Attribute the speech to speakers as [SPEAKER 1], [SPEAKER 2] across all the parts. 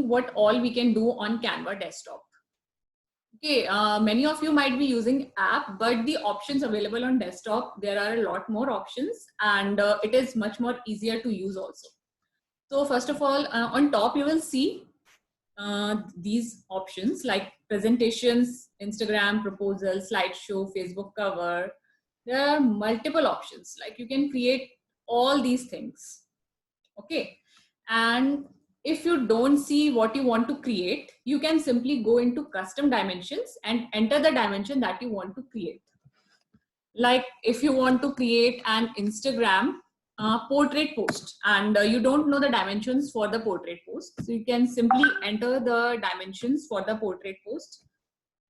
[SPEAKER 1] what all we can do on Canva desktop. Okay, many of you might be using app, but the options available on desktop, there are a lot more options, and it is much more easier to use also. So first of all, on top you will see these options like presentations, Instagram, proposal, slideshow, Facebook cover. There are multiple options, like you can create all these things. Okay, and if you don't see what you want to create, you can simply go into custom dimensions and enter the dimension that you want to create. Like if you want to create an Instagram portrait post, and you don't know the dimensions for the portrait post, so you can simply enter the dimensions for the portrait post.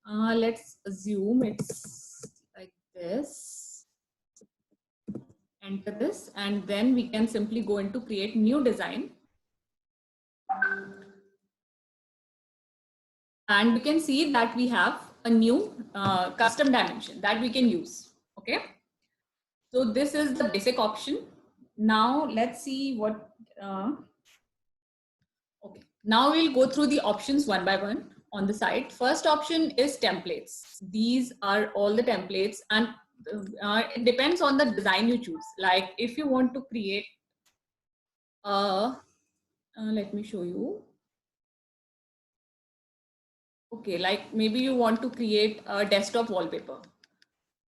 [SPEAKER 1] Let's assume it's like this. Enter this, and then we can simply go into create new design. And you can see that we have a new custom dimension that we can use. Okay, so this is the basic option. Now let's see what okay, now we'll go through the options one by one on the site. First option is templates. These are all the templates, and it depends on the design you choose. Like if you want to create let me show you. Okay, like maybe you want to create a desktop wallpaper,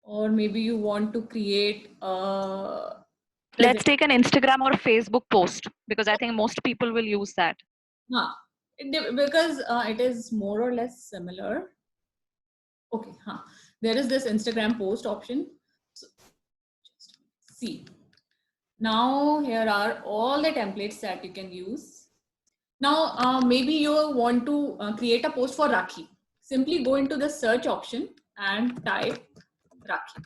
[SPEAKER 1] or maybe you want to create a...
[SPEAKER 2] Let's take an Instagram or a Facebook post, because I think most people will use that.
[SPEAKER 1] Because it is more or less similar. Okay, there is this Instagram post option. So just see. Now here are all the templates that you can use. Now maybe you want to create a post for Rakhi. Simply go into the search option and type Rakhi,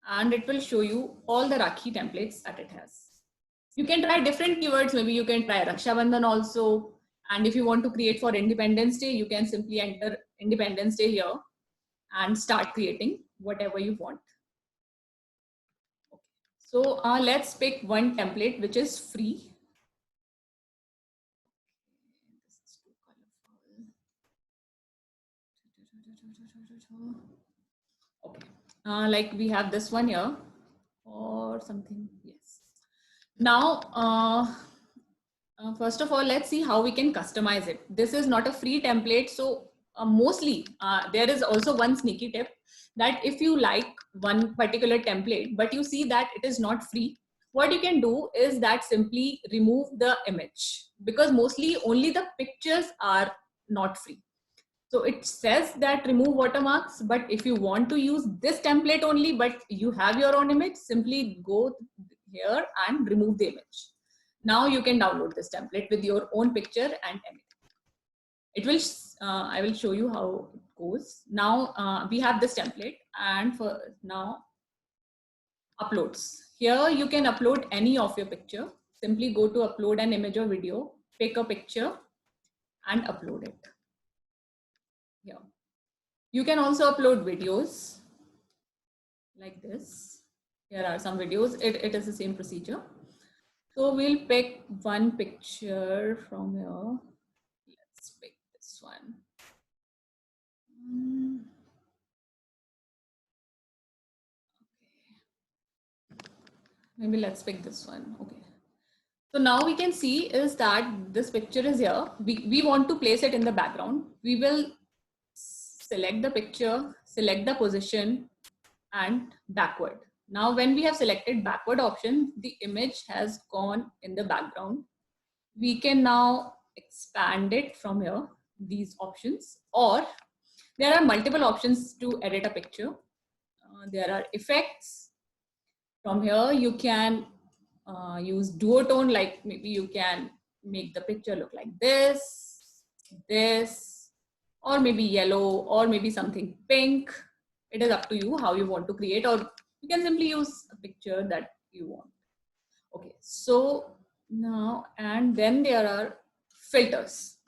[SPEAKER 1] and it will show you all the Rakhi templates that it has. You can try different keywords. Maybe you can try Raksha Bandhan also. And if you want to create for Independence Day, you can simply enter Independence Day here and start creating whatever you want. Okay. So let's pick one template which is free. This is too colorful. Okay, like we have this one here or something. Yes. Now, first of all, let's see how we can customize it. This is not a free template. So mostly there is also one sneaky tip, that if you like one particular template, but you see that it is not free, what you can do is that simply remove the image, because mostly only the pictures are not free. So it says that remove watermarks, but if you want to use this template only, but you have your own image, simply go here and remove the image. Now you can download this template with your own picture and everything. It will, I will show you how it goes. Now we have this template, and for now uploads. Here you can upload any of your picture. Simply go to upload an image or video, pick a picture and upload it. Yeah. You can also upload videos like this. Here are some videos. It is the same procedure. So we'll pick one picture from here. Let's pick this one. Okay. Maybe let's pick this one. Okay. So now we can see is that this picture is here. We want to place it in the background. We will select the picture, select the position and backward. Now when we have selected backward option, the image has gone in the background. We can now expand it from here, these options, or there are multiple options to edit a picture. There are effects. From here you can use duotone, like maybe you can make the picture look like this, or maybe yellow, or maybe something pink. It is up to you how you want to create, or you can simply use a picture that you want. Okay, so now, and then there are filters,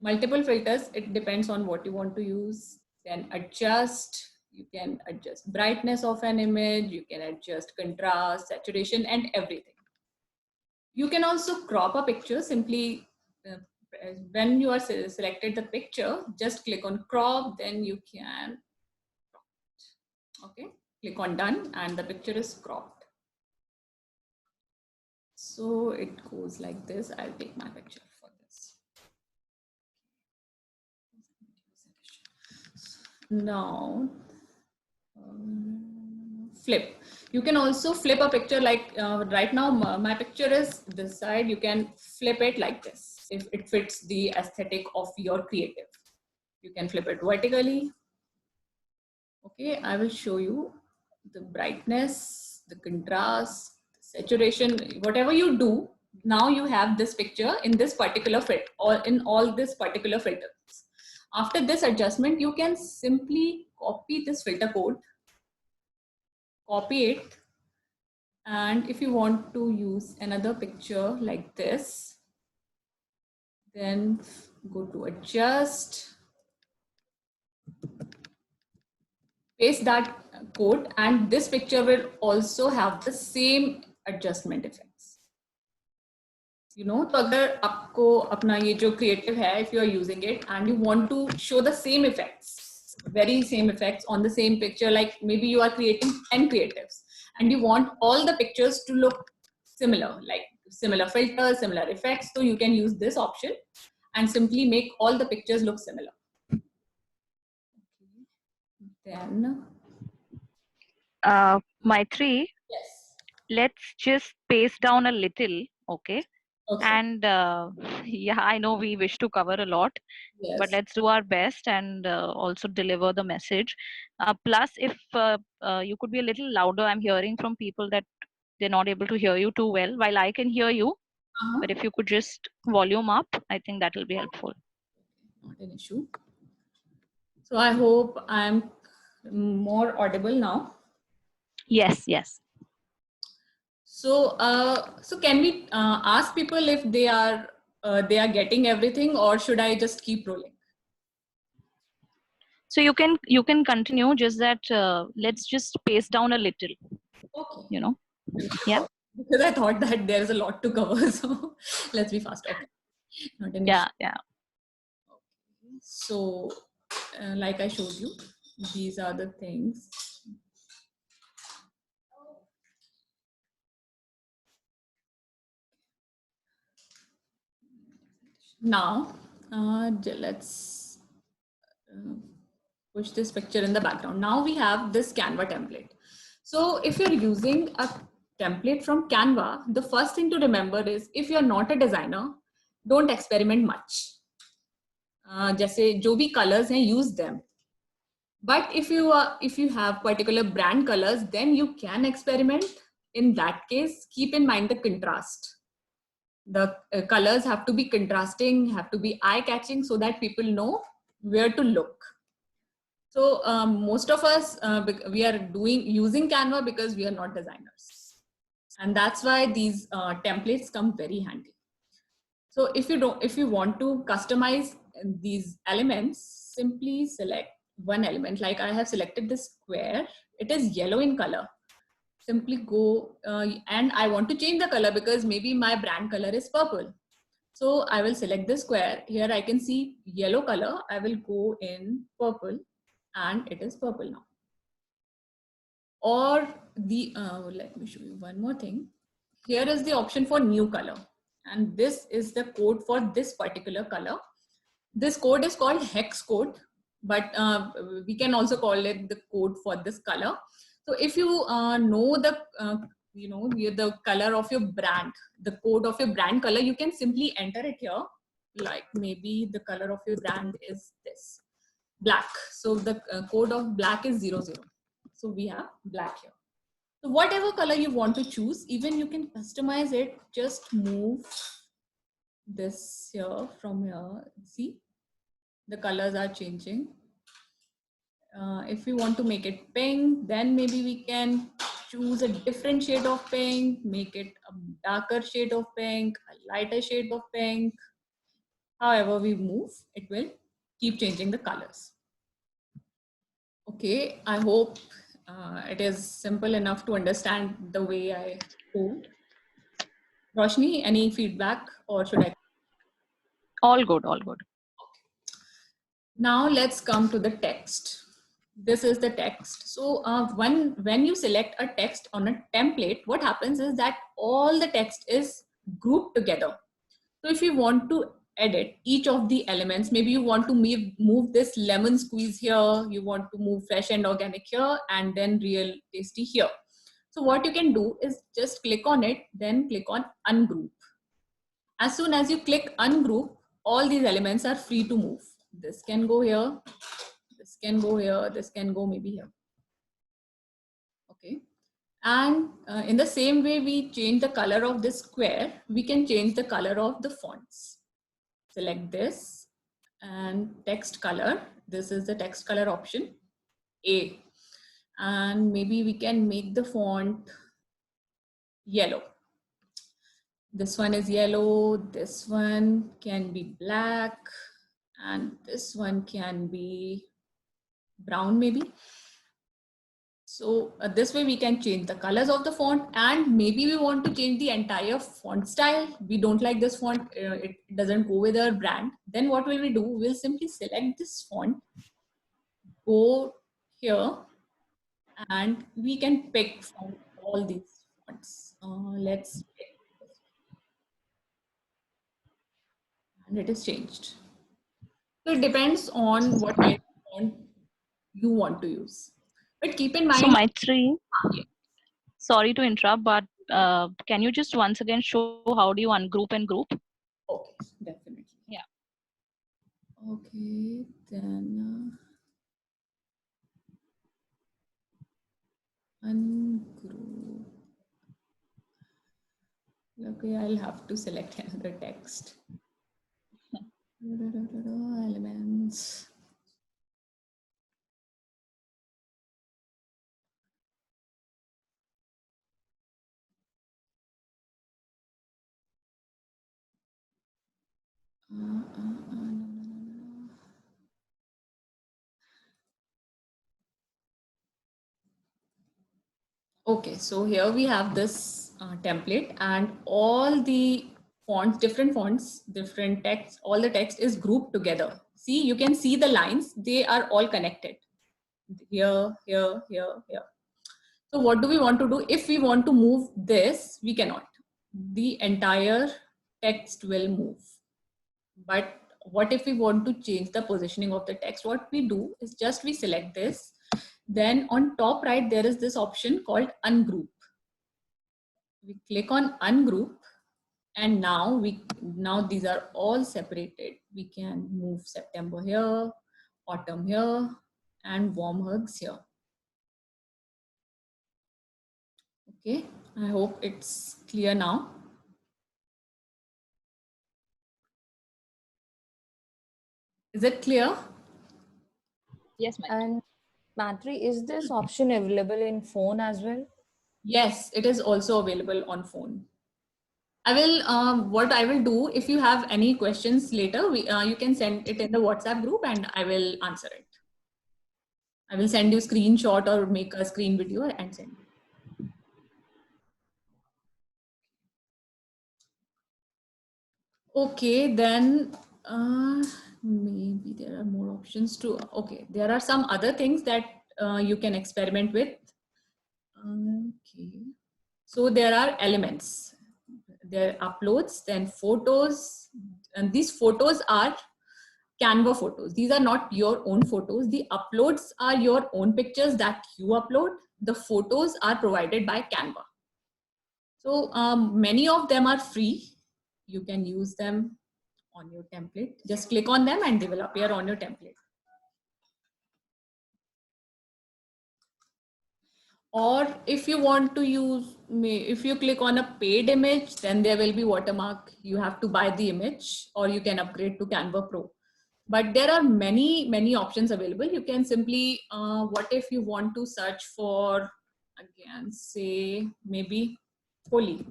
[SPEAKER 1] multiple filters. It depends on what you want to use. You can adjust brightness of an image, you can adjust contrast, saturation and everything. You can also crop a picture. Simply when you are selected the picture, just click on crop, then you can, okay, click on done and the picture is cropped. So it goes like this. I'll take my picture for this. Now, flip. You can also flip a picture like right now my picture is this side. You can flip it like this if it fits the aesthetic of your creative. You can flip it vertically. Okay, I will show you the brightness, the contrast, saturation, whatever you do. Now you have this picture in this particular fit or in all this particular filters. After this adjustment, you can simply copy this filter code, copy it. And if you want to use another picture like this, then go to adjust, paste that code, and this picture will also have the same adjustment effects. You know, तो अगर आपको अपना ये जो creative है, if you are using it and you want to show the same effects, very same effects on the same picture, like maybe you are creating 10 creatives and you want all the pictures to look similar, like similar filters, similar effects, so you can use this option and simply make all the pictures look similar. Then,
[SPEAKER 2] Maitri,
[SPEAKER 1] yes.
[SPEAKER 2] let's just pace down a little, okay?
[SPEAKER 1] Okay.
[SPEAKER 2] And yeah, I know we wish to cover a lot, but
[SPEAKER 1] Yes.
[SPEAKER 2] let's do our best and also deliver the message. Plus, if you could be a little louder, I'm hearing from people that they're not able to hear you too well, while I can hear you. But if you could just volume up, I think that will be helpful.
[SPEAKER 1] Not an issue. So I hope I'm more audible now.
[SPEAKER 2] Yes, yes.
[SPEAKER 1] So, so can we ask people if they are getting everything, or should I just keep rolling?
[SPEAKER 2] So you can continue. Just that let's just pace down a little.
[SPEAKER 1] Okay.
[SPEAKER 2] You know. Yeah.
[SPEAKER 1] Because I thought that there is a lot to cover, so let's be fast. Okay. Not an
[SPEAKER 2] Yeah,
[SPEAKER 1] issue.
[SPEAKER 2] yeah.
[SPEAKER 1] Okay. So, like I showed you, these are the things. Now, let's push this picture in the background. Now we have this Canva template. So if you're using a template from Canva, the first thing to remember is if you're not a designer, don't experiment much. जैसे जो भी colors हैं, use them. But if you have particular brand colors, then you can experiment. In that case, keep in mind the contrast. The colors have to be contrasting, have to be eye-catching so that people know where to look. So most of us, we are using Canva because we are not designers. And that's why these templates come very handy. So if you want to customize these elements, simply select one element. Like I have selected this square. It is yellow in color. Simply go and I want to change the color because maybe my brand color is purple. So I will select the square. Here I can see yellow color. I will go in purple and it is purple now. Or the, let me show you one more thing. Here is the option for new color. And this is the code for this particular color. This code is called hex code, but we can also call it the code for this color. So if you know the, the color of your brand, the code of your brand color, you can simply enter it here. Like maybe the color of your brand is this, black. So the code of black is 00. So we have black here. So whatever color you want to choose, even you can customize it. Just move this here from here. See, the colors are changing. If we want to make it pink, then maybe we can choose a different shade of pink, make it a darker shade of pink, a lighter shade of pink. However we move, it will keep changing the colors. Okay, I hope it is simple enough to understand the way I told. Roshni, any feedback or should I?
[SPEAKER 2] All good, all good.
[SPEAKER 1] Now let's come to the text. This is the text. So when you select a text on a template, what happens is that all the text is grouped together. So if you want to edit each of the elements, maybe you want to move this lemon squeeze here, you want to move fresh and organic here, and then real tasty here. So what you can do is just click on it, then click on ungroup. As soon as you click ungroup, all these elements are free to move. This can go here, this can go here, this can go maybe here. Okay. And in the same way we change the color of this square, we can change the color of the fonts. Select this and text color. This is the text color option A. And maybe we can make the font yellow. This one is yellow, this one can be black, and this one can be brown maybe. So this way we can change the colors of the font, and maybe we want to change the entire font style. We don't like this font, it doesn't go with our brand. Then what will we do? We'll simply select this font, go here, and we can pick from all these fonts. Let's pick this one. And it is changed. So it depends on what kind of font you want to use. But keep in
[SPEAKER 2] So
[SPEAKER 1] mind,
[SPEAKER 2] Maitri,
[SPEAKER 1] yeah,
[SPEAKER 2] sorry to interrupt, but can you just once again show how do you ungroup and group?
[SPEAKER 1] okay, definitely.
[SPEAKER 2] Yeah.
[SPEAKER 1] Okay, then ungroup. Okay, I'll have to select another text. Elements. No. Okay, so here we have this template, and all the fonts, different text, all the text is grouped together. See, you can see the lines, they are all connected. Here, here, here, here. So what do we want to do? If we want to move this, we cannot. The entire text will move. But what if we want to change the positioning of the text? What we do is just we select this. Then on top right, there is this option called ungroup. We click on ungroup, and now these are all separated. We can move September here, autumn here, and warm hugs here. Okay, I hope it's clear now. Is it clear?
[SPEAKER 2] Yes, Maitri.
[SPEAKER 3] And Matri, is this option available in phone as well?
[SPEAKER 1] Yes, it is also available on phone. I will, what I will do, if you have any questions later, you can send it in the WhatsApp group and I will answer it. I will send you screenshot or make a screen video and send you. Okay, then maybe there are more options too. Okay, there are some other things that you can experiment with. Okay, so there are elements. There are uploads, then photos, and these photos are Canva photos. These are not your own photos. The uploads are your own pictures that you upload. The photos are provided by Canva. So many of them are free. You can use them on your template. Just click on them and they will appear on your template. Or if you want to use, if you click on a paid image, then there will be watermark. You have to buy the image or you can upgrade to Canva Pro. But there are many options available. You can simply, what if you want to search for, again, say maybe Holi.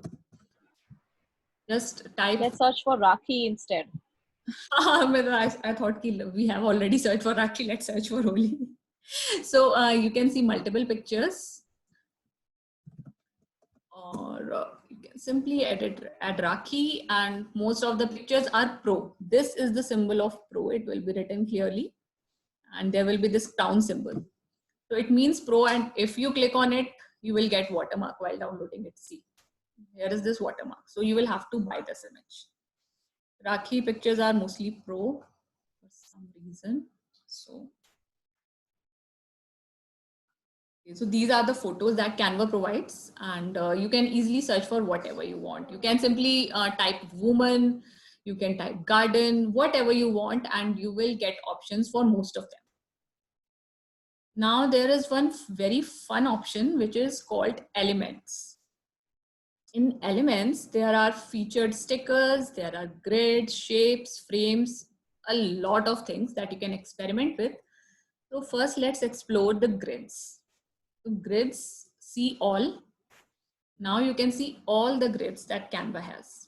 [SPEAKER 1] Just type.
[SPEAKER 2] Let's search for Rakhi instead.
[SPEAKER 1] I thought we have already searched for Rakhi. Let's search for Holi. So you can see multiple pictures. Or you can simply add Rakhi, and most of the pictures are pro. This is the symbol of pro. It will be written clearly, and there will be this crown symbol. So it means pro, and if you click on it, you will get watermark while downloading it. See, here is this watermark. So you will have to buy this image. Rakhi pictures are mostly pro for some reason. So so these are the photos that Canva provides, and you can easily search for whatever you want. You can simply type woman, you can type garden, whatever you want, and you will get options for most of them. Now there is one very fun option which is called elements. In elements, there are featured stickers, there are grids, shapes, frames, a lot of things that you can experiment with. So first, let's explore the grids. So grids, see all. Now you can see all the grids that Canva has.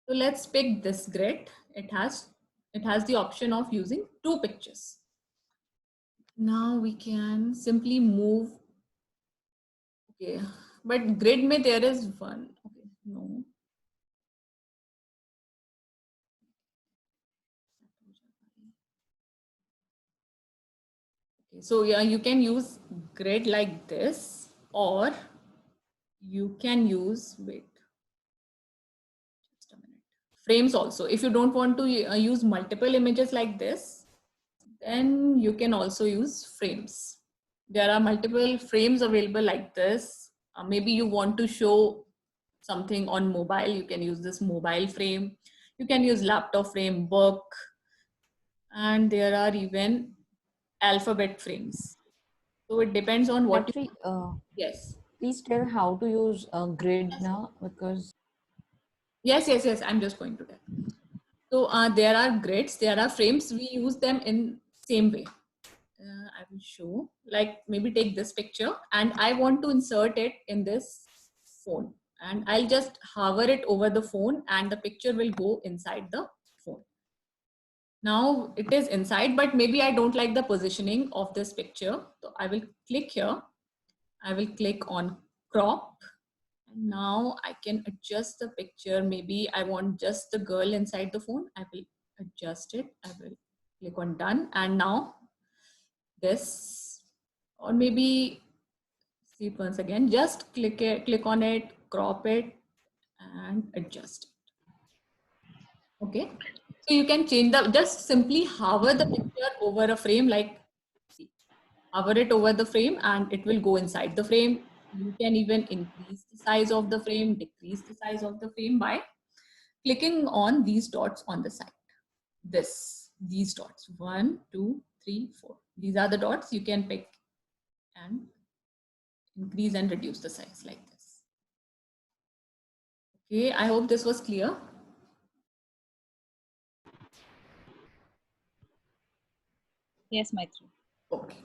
[SPEAKER 1] So let's pick this grid. It has the option of using 2 pictures. Now we can simply move. Okay, but grid mein there is one. Okay, no. Okay, so yeah, you can use grid like this, or you can use, wait, just a minute, frames also. If you don't want to use multiple images like this, then you can also use frames. There are multiple frames available like this. Maybe you want to show something on mobile, you can use this mobile frame. You can use laptop frame, book, and there are even alphabet frames. So it depends on what you,
[SPEAKER 3] Actually,
[SPEAKER 1] yes.
[SPEAKER 3] please tell how to use a grid now, because
[SPEAKER 1] Yes, I'm just going to tell. So there are grids, there are frames, we use them in same way. I will show, like maybe take this picture and I want to insert it in this phone, and I'll just hover it over the phone and the picture will go inside the phone. Now it is inside, but maybe I don't like the positioning of this picture. So I will click here. I will click on crop. And now I can adjust the picture. Maybe I want just the girl inside the phone. I will adjust it. I will click on done. And now this, or maybe see it once again, just click on it, crop it and adjust it. Okay. So you can change just simply hover the picture over a frame, like see, hover it over the frame and it will go inside the frame. You can even increase the size of the frame, decrease the size of the frame by clicking on these dots on the side. These dots, 1, 2, 3, 4. These are the dots. You can pick and increase and reduce the size like this. Okay, I hope this was clear.
[SPEAKER 2] Yes, Maitri.
[SPEAKER 1] Okay.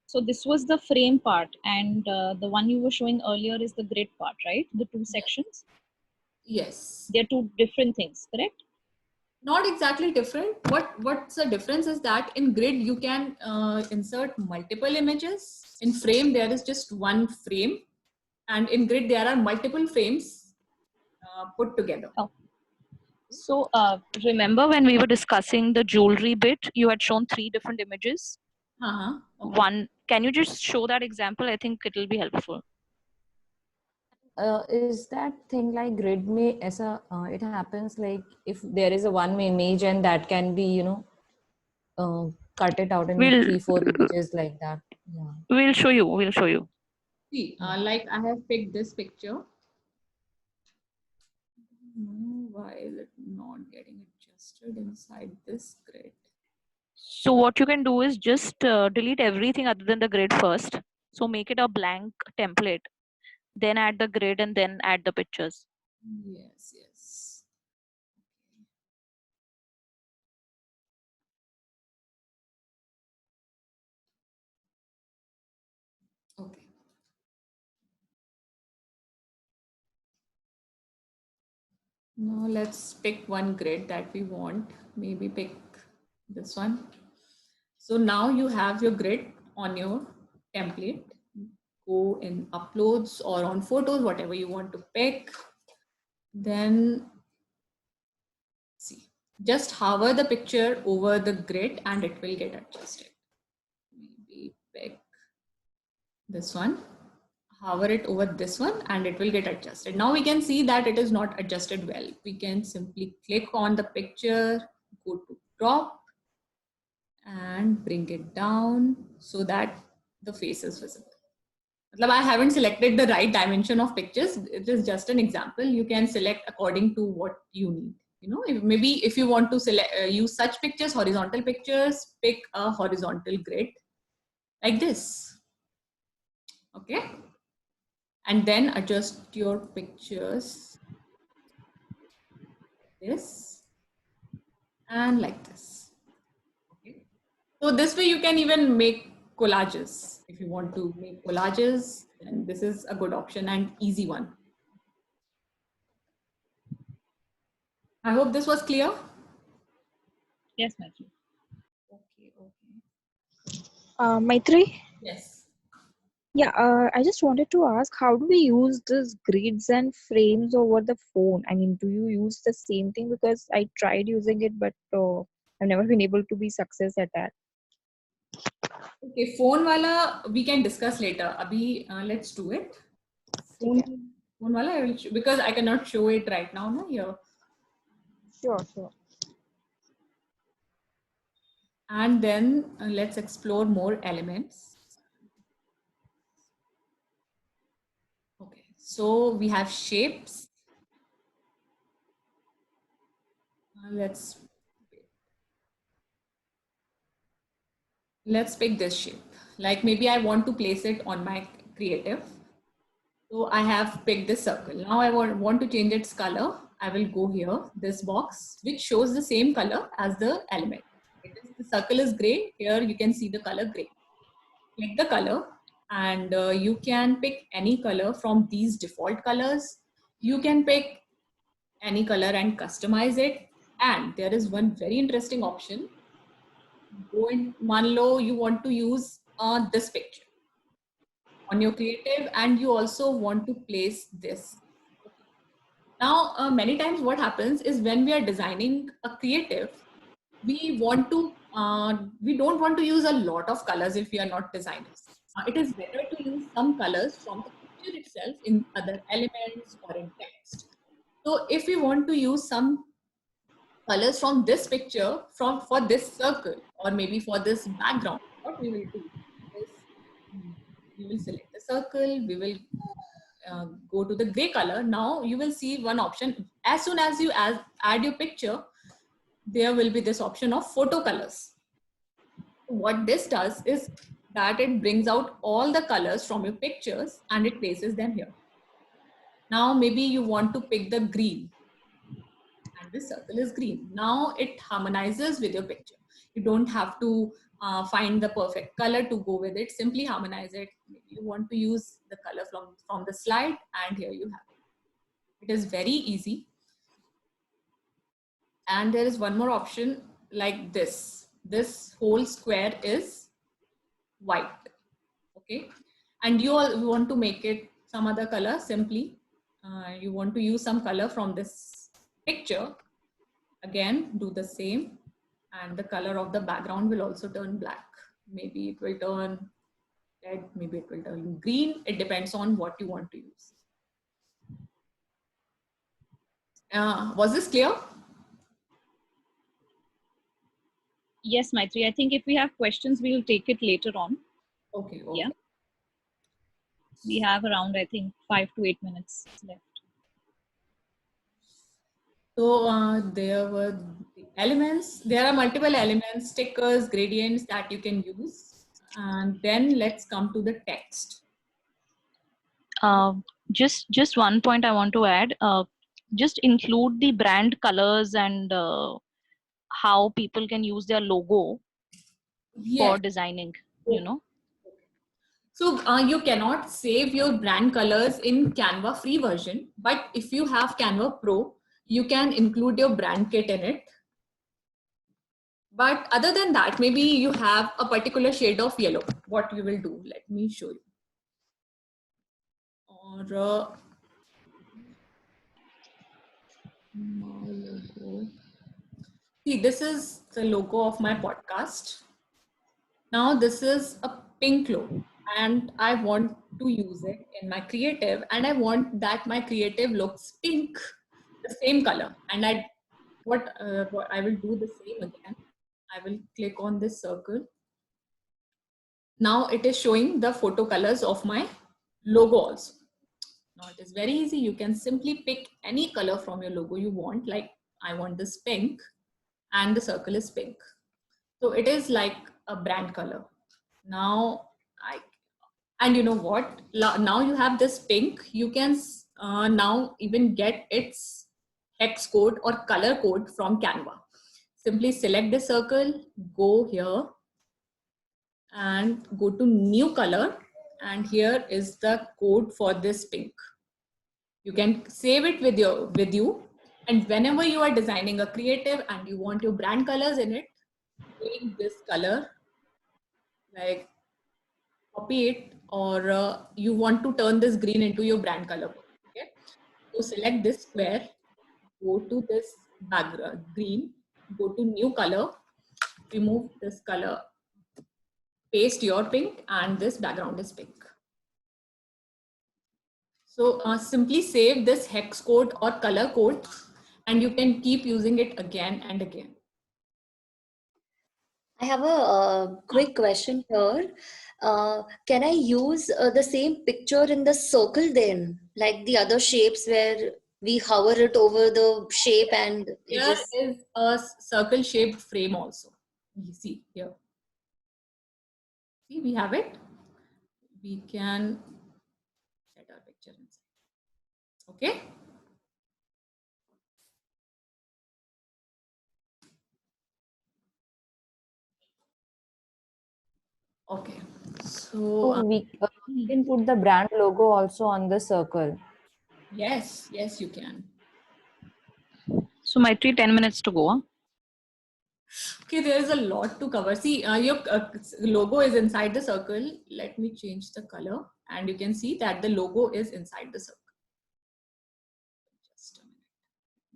[SPEAKER 2] So this was the frame part, and the one you were showing earlier is the grid part, right? The 2 sections.
[SPEAKER 1] Yes.
[SPEAKER 2] They're 2 different things, correct?
[SPEAKER 1] Not exactly different. What's the difference is that in grid you can insert multiple images. In frame there is just one frame, and in grid there are multiple frames put together.
[SPEAKER 2] Oh. So remember when we were discussing the jewelry bit, you had shown 3 different images.
[SPEAKER 1] Okay.
[SPEAKER 2] One, can you just show that example? I think it will be helpful.
[SPEAKER 3] is that thing like grid mein aisa it happens like if there is a one image and that can be cut it out in
[SPEAKER 2] We'll
[SPEAKER 3] 3-4 images like that. Yeah.
[SPEAKER 2] we'll show you. We'll show you.
[SPEAKER 1] See, like I have picked this picture. No, why is it not getting adjusted inside this grid?
[SPEAKER 2] So what you can do is just delete everything other than the grid first. So make it a blank template, then add the grid and then add the pictures.
[SPEAKER 1] Yes. Okay. Now let's pick one grid that we want. Maybe pick this one. So now you have your grid on your template. Go in uploads or on photos, whatever you want to pick. Then see, just hover the picture over the grid and it will get adjusted. Maybe pick this one, hover it over this one and it will get adjusted. Now we can see that it is not adjusted well. We can simply click on the picture, go to crop and bring it down so that the face is visible. I haven't selected the right dimension of pictures. It is just an example. You can select according to what you need. You know, if you want to select use such pictures, horizontal pictures, pick a horizontal grid like this. Okay, and then adjust your pictures this and like this. Okay, so this way you can even make collages. If you want to make collages, then this is a good option and easy one. I hope this was clear.
[SPEAKER 2] Yes, Matthew.
[SPEAKER 1] Okay.
[SPEAKER 4] Maitri?
[SPEAKER 1] Yes.
[SPEAKER 4] Yeah, I just wanted to ask, how do we use these grids and frames over the phone? I mean, do you use the same thing? Because I tried using it, but I've never been able to be success at that.
[SPEAKER 1] Okay, phone wala we can discuss later. Abhi, let's do it. Phone,
[SPEAKER 4] Okay.
[SPEAKER 1] phone wala I will because I cannot show it right now. No, here.
[SPEAKER 4] Sure.
[SPEAKER 1] And then let's explore more elements. Okay, so we have shapes. Let's pick this shape. Like maybe I want to place it on my creative. So I have picked this circle. Now I want to change its color. I will go here, this box, which shows the same color as the element. The circle is gray. Here you can see the color gray. Click the color and you can pick any color from these default colors. You can pick any color and customize it. And there is one very interesting option. Go in, Manlo, you want to use this picture on your creative and you also want to place this. Okay. Now, many times what happens is when we are designing a creative, we don't want to use a lot of colors if we are not designers. It is better to use some colors from the picture itself in other elements or in text. So if we want to use some colors from this picture for this circle or maybe for this background, what we will do is we will select the circle, we will go to the gray color. Now you will see one option. As soon as you add your picture, there will be this option of photo colors. What this does is that it brings out all the colors from your pictures and it places them here. Now maybe you want to pick the green and this circle is green. Now it harmonizes with your picture. You don't have to find the perfect color to go with it. Simply harmonize it. Maybe you want to use the color from the slide and here you have it. It is very easy. And there is one more option like this. This whole square is white. Okay. And you all want to make it some other color. Simply you want to use some color from this picture. Again, do the same. And the color of the background will also turn black. Maybe it will turn red, maybe it will turn green. It depends on what you want to use. Was this clear?
[SPEAKER 2] Yes, Maitri. I think if we have questions, we'll take it later on.
[SPEAKER 1] Okay.
[SPEAKER 2] Yeah. We have around, I think, 5 to 8 minutes left.
[SPEAKER 1] So there were the elements. There are multiple elements, stickers, gradients that you can use. And then let's come to the text.
[SPEAKER 2] Just one point I want to add. Just include the brand colors and how people can use their logo for designing, you know.
[SPEAKER 1] So you cannot save your brand colors in Canva free version, but if you have Canva Pro, you can include your brand kit in it. But other than that, maybe you have a particular shade of yellow. What you will do, let me show you. Or My logo. See, this is the logo of my podcast. Now this is a pink logo and I want to use it in my creative, and I want that my creative looks pink, the same color. And what I will do the same again. I will click on this circle. Now it is showing the photo colors of my logo also. Now it is very easy. You can simply pick any color from your logo you want. Like I want this pink and the circle is pink. So it is like a brand color. Now and you know what? Now you have this pink. You can now even get its hex code or color code from Canva. Simply select the circle, go here and go to new color. And here is the code for this pink. You can save it with you. And whenever you are designing a creative and you want your brand colors in it, take this color, like copy it, or you want to turn this green into your brand color. Okay, so select this square, go to this background green, go to new color, remove this color, paste your pink, and this background is pink. So simply save this hex code or color code and you can keep using it again and again.
[SPEAKER 5] I have a quick question here. Can I use the same picture in the circle then, like the other shapes where we hover it over the shape and it
[SPEAKER 1] Here
[SPEAKER 5] just...
[SPEAKER 1] is a circle shaped frame also. You see here. See, we have it. We can set our picture inside. Okay. Okay.
[SPEAKER 3] So
[SPEAKER 1] So
[SPEAKER 3] we can put the brand logo also on the circle.
[SPEAKER 1] yes, you can.
[SPEAKER 2] So Maitri, 10 minutes to go. Huh?
[SPEAKER 1] Okay, there is a lot to cover. See, your logo is inside the circle. Let me change the color and you can see that the logo is inside the circle. Just a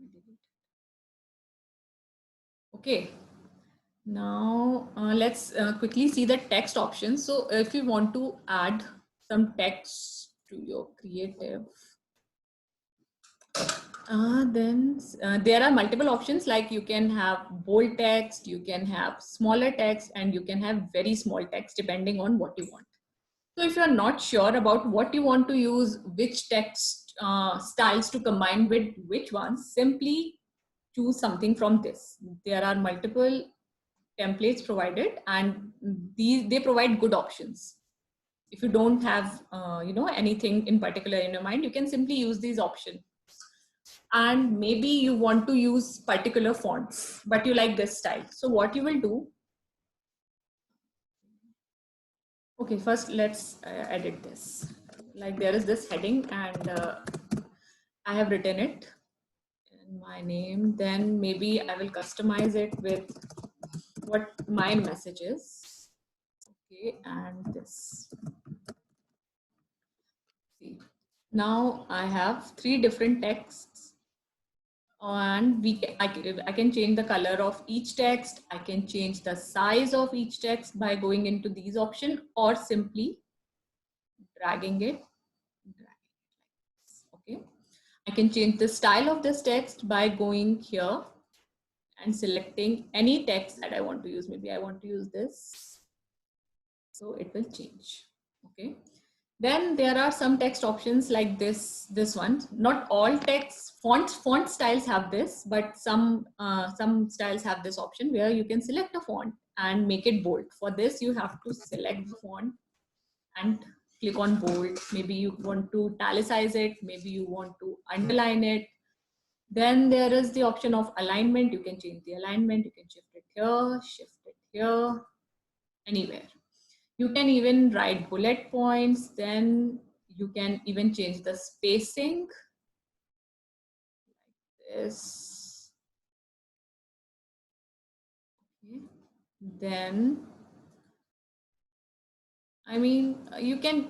[SPEAKER 1] minute. Okay. Now let's quickly see the text options. So if you want to add some text to your creative, then there are multiple options, like you can have bold text, you can have smaller text, and you can have very small text depending on what you want. So if you're not sure about what you want to use, which text styles to combine with which ones, simply choose something from this. There are multiple templates provided and they provide good options. If you don't have anything in particular in your mind, you can simply use these options. And maybe you want to use particular fonts but you like this style, so what you will do, okay, first let's edit this. Like there is this heading and I have written it in my name, then maybe I will customize it with what my message is. Okay, and this. See, now I have 3 different texts and I can change the color of each text. I can change the size of each text by going into these options or simply dragging it. Okay, I can change the style of this text by going here and selecting any text that I want to use. Maybe I want to use this, so it will change. Okay, then there are some text options like this one. Not all text font styles have this, but some styles have this option where you can select a font and make it bold. For this you have to select the font and click on bold. Maybe you want to italicize it, maybe you want to underline it. Then there is the option of alignment. You can change the alignment, you can shift it here, anywhere. You can even write bullet points. Then you can even change the spacing like this. Okay. Then you can,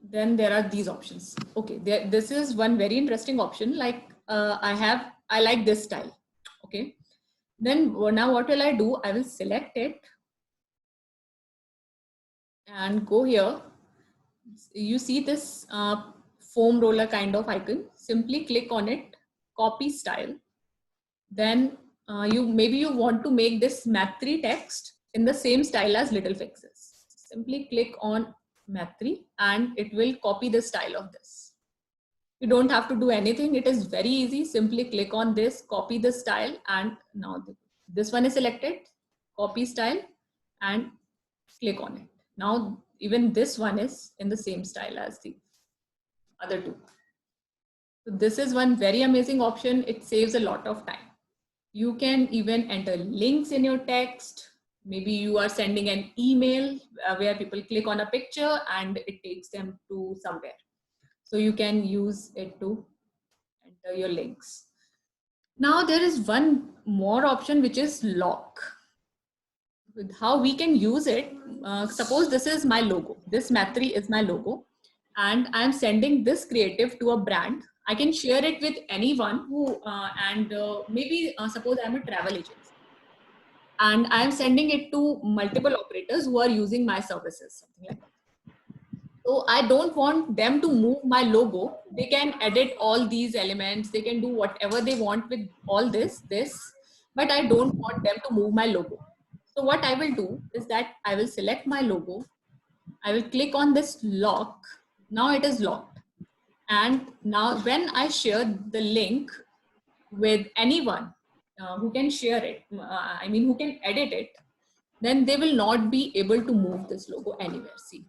[SPEAKER 1] then there are these options. Okay, this is one very interesting option. Like I have I like this style. Okay. Then now what will I do? I will select it and go here. You see this foam roller kind of icon. Simply click on it, copy style. Then maybe you want to make this Math3 text in the same style as Little Fixes. Simply click on Math3 and it will copy the style of this. You don't have to do anything. It is very easy. Simply click on this, copy the style, and now this one is selected, copy style, and click on it. Now even this one is in the same style as the other two. So this is one very amazing option. It saves a lot of time. You can even enter links in your text. Maybe you are sending an email where people click on a picture and it takes them to somewhere. So you can use it to enter your links. Now there is one more option, which is lock. With how we can use it, suppose this is my logo. This Math3 is my logo and I'm sending this creative to a brand. I can share it with anyone who, maybe suppose I'm a travel agency and I'm sending it to multiple operators who are using my services, something like that. So I don't want them to move my logo. They can edit all these elements. They can do whatever they want with all this, but I don't want them to move my logo. So what I will do is that I will select my logo. I will click on this lock. Now it is locked. And now when I share the link with anyone who can share it, who can edit it, then they will not be able to move this logo anywhere. See,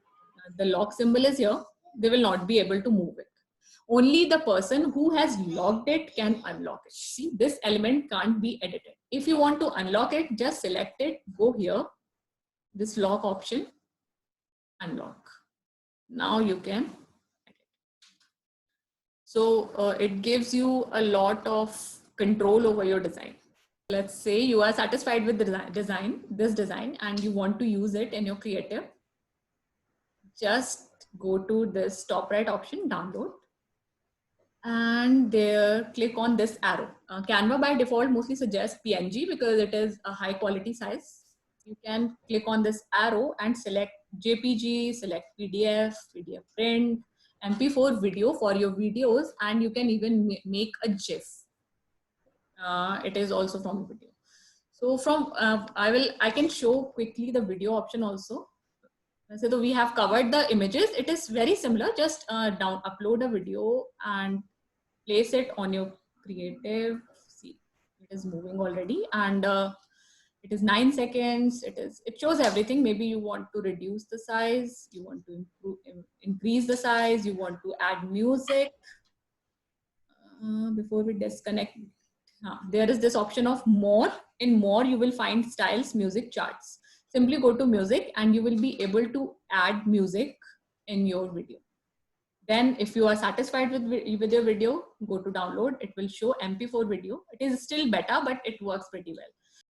[SPEAKER 1] the lock symbol is here. They will not be able to move it. Only the person who has locked it can unlock it. See, this element can't be edited. If you want to unlock it, just select it, go here, this lock option, unlock. Now you can edit. So it gives you a lot of control over your design. Let's say you are satisfied with the this design, and you want to use it in your creative. Just go to this top right option, download, and there click on this arrow. Canva by default mostly suggests PNG because it is a high quality size. You can click on this arrow and select JPG, select PDF, PDF print, MP4 video for your videos, and you can even make a GIF. It is also from video. So from I can show quickly the video option also. So we have covered the images. It is very similar. Just upload a video and place it on your creative. See, it is moving already, and it is 9 seconds. It shows everything. Maybe you want to reduce the size, you want to increase the size, you want to add music. Before we disconnect, there is this option of more. In more, you will find styles, music, charts. Simply go to music and you will be able to add music in your video. Then if you are satisfied with your video, go to download. It will show MP4 video. It is still beta, but it works pretty well.